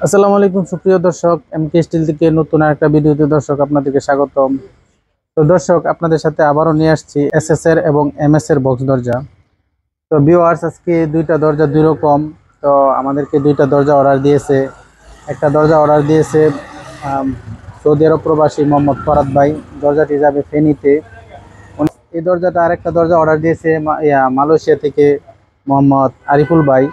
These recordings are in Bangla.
আসসালামু আলাইকুম সুপ্রিয় দর্শক, এমকে স্টিল থেকে নতুন আরেকটা ভিডিওতে দর্শক আপনাদেরকে স্বাগতম। তো দর্শক, আপনাদের সাথে আবারও নিয়ে আসছি এসএস এর এবং এমএস এর বক্স দরজা। তো ভিউয়ার্স, আজকে দুইটা দরজা দুই রকম। তো আমাদেরকে দুইটা দরজা অর্ডার দিয়েছে। একটা দরজা অর্ডার দিয়েছে আম, সৌদি আরব প্রবাসী মোহাম্মদ ফরাদ ভাই। দরজাটি যাবে ফেনীতে। এই দরজাটা আরেকটা দরজা অর্ডার দিয়েছে মালয়েশিয়া থেকে মোহাম্মদ আরিফুল ভাই।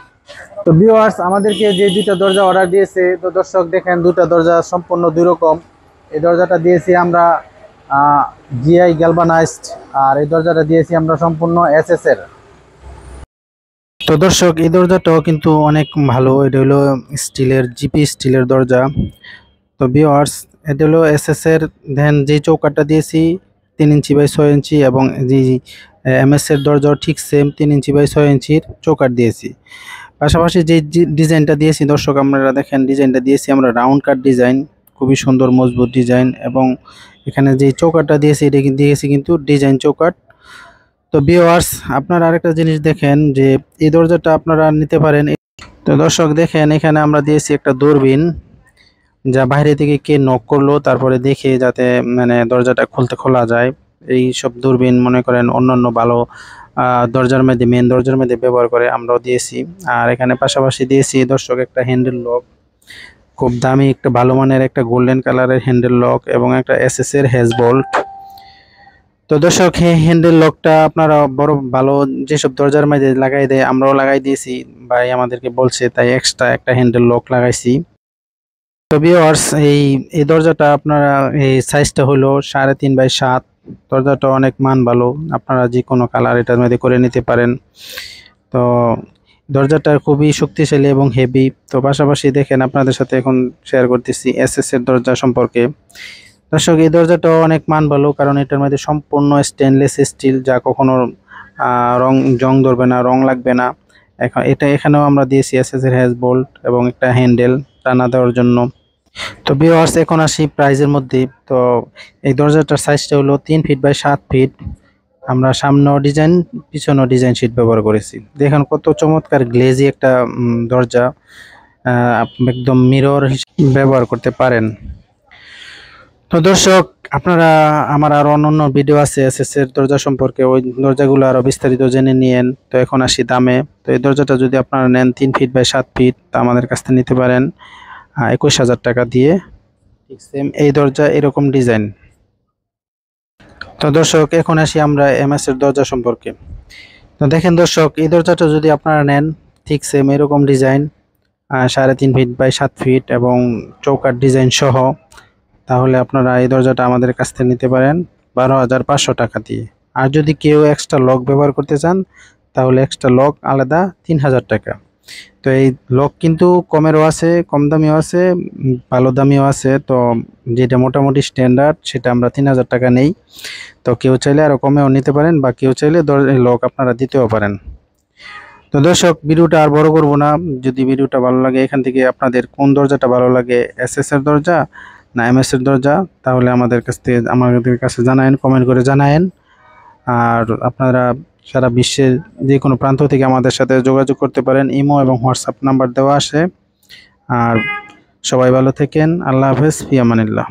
তো ভিউয়ার্স, আমাদেরকে যে দুইটা দরজা অর্ডার দিয়েছে, তো দর্শক দেখেন দুইটা দরজা সম্পূর্ণ দুই রকম। এই দরজাটা দিয়েছি আমরা জিআই গ্যালভানাইজড, আর এই দরজাটা দিয়েছি আমরা সম্পূর্ণ এসএস এর। তো দর্শক, এই দরজাটাও কিন্তু অনেক ভালো। এটা হলো স্টিলের, জিপি স্টিলের দরজা। তো ভিউয়ার্স, এটা হলো এসএস এর। দেন যে চৌকাটটা দিয়েছি 3 ইঞ্চি বাই 6 ইঞ্চি, এবং যে এমএস এর দরজাও ঠিক সেম 3 ইঞ্চি বাই 6 ইঞ্চির চৌকাট দিয়েছি। পাশাপাশি যে ডিজাইনটা দিয়েছি দর্শক, আপনারা দেখেন ডিজাইনটা দিয়েছি আমরা রাউন্ড কাট ডিজাইন, খুবই সুন্দর মজবুত ডিজাইন। এবং এখানে যে চৌকাটটা দিয়েছি এটা দিয়েছি কিন্তু ডিজাইন চৌকাট। তো ভিউয়ার্স, আপনারা আরেকটা জিনিস দেখেন যে এই দরজাটা আপনারা নিতে পারেন। তো দর্শক দেখেন, এখানে আমরা দিয়েছি একটা দূরবীন, যা বাইরে থেকে কে নক করলো তারপরে দেখে যাতে দরজাটা খোলা যায়। এই সব দূরবীন মনে করেন অন্যান্য ভালো দরজার মধ্যে, মেন দরজার মধ্যে ব্যবহার করে, আমরাও দিয়েছি। আর এখানে পাশাপাশি দিয়েছি দর্শক একটা হ্যান্ডেল লক, খুব দামি একটা ভালো মানের একটা গোল্ডেন কালারের হ্যান্ডেল লক, এবং একটা এসএস এর হ্যাজ বোল্ট। তো দর্শক, হ্যান্ডেল লকটা আপনারা বড় ভালো যেসব দরজার মধ্যে লাগাই দেয়, আমরাও লাগাই দিয়েছি। ভাই আমাদেরকে বলছে, তাই এক্সট্রা একটা হ্যান্ডেল লক লাগাইছি। তো ভিউয়ার্স, এই এই দরজাটা আপনারা, এই সাইজটা হলো 3.5 বাই 7। দরজাটা অনেক মান ভালো, আপনারা যে কোনো কালার এটার মধ্যে করে নিতে পারেন। তো দরজাটা খুবই শক্তিশালী এবং হেভি। তো পাশাপাশি দেখেন, আপনাদের সাথে এখন শেয়ার করতেছি এসএস এর দরজা সম্পর্কে। দর্শক, এই দরজাটাও অনেক মান ভালো, কারণ এটার মধ্যে সম্পূর্ণ স্টেনলেস স্টিল, যা কখনো জং ধরবে না, রং লাগবে না। এখানেও আমরা দিয়েছি এসএস এর হ্যাজ বোল্ট এবং একটা হ্যান্ডেল টানা দেওয়ার জন্য। তো ভিউয়ার্স, এখন আসি প্রাইজের মধ্যে। তো এই দরজাটার সাইজটা হলো 3 ফিট বাই 7 ফিট। আমরা সামনেও ডিজাইন, পিছনেও ডিজাইন শিট ব্যবহার করেছি। দেখেন কত চমৎকার গ্লেজি একটা দরজা। একদম মিরর হিসেবে ব্যবহার করতে পারেন। তো দর্শক, আপনারা, আমার আরো অন্যান্য ভিডিও আছে এসএস এর দরজা সম্পর্কে, ওই দরজাগুলো আরো বিস্তারিত জেনে নিয়েন। তো এখন আসি দামে। তো এই দরজাটা যদি আপনারা নেন 3 ফিট বাই 7 ফিট, তা আমাদের কাছ থেকে নিতে পারেন 21,000 টাকা দিয়ে। ঠিক সেম এই দরজা, এরকম ডিজাইন। তো দর্শক, এখন আসি আমরা এমএস এর দরজা সম্পর্কে। তো দেখেন দর্শক, এই দরজাটা যদি আপনারা নেন ঠিক সেম এরকম ডিজাইন, 3.5 ফিট বাই 7 ফিট এবং চৌকাট ডিজাইন সহ, তাহলে আপনারা এই দরজাটা আমাদের কাছ থেকে নিতে পারেন 12,500 টাকা দিয়ে। আর যদি কেউ এক্সট্রা লক ব্যবহার করতে চান, তাহলে এক্সট্রা লক আলাদা 3,000 টাকা। তো এই লক কিন্তু কমেরও আছে, কম দামিও আছে, ভালো দামিও আছে। তো যেটা মোটামুটি স্ট্যান্ডার্ড, সেটা আমরা 3,000 টাকা নেই। তো কেউ চাইলে আরও কমেও নিতে পারেন, বা কেউ চাইলে লক আপনারা দিতেও পারেন। তো দর্শক, ভিডিওটা আর বড় করব না। যদি ভিডিওটা ভালো লাগে, এখান থেকে আপনাদের কোন দরজাটা ভালো লাগে, এসএস এর দরজা না এমএস এর দরজা, তাহলে আমাদের কাছে জানায়েন, কমেন্ট করে জানায়েন। আর আপনারা সারা বিশ্বের যে কোনো প্রান্ত থেকে আমাদের সাথে যোগাযোগ করতে পারেন, ইমো এবং হোয়াটসঅ্যাপ নাম্বার দেওয়া আছে। আর সবাই ভালো থাকেন। আল্লাহ হাফেজ, ফি আমানিল্লাহ।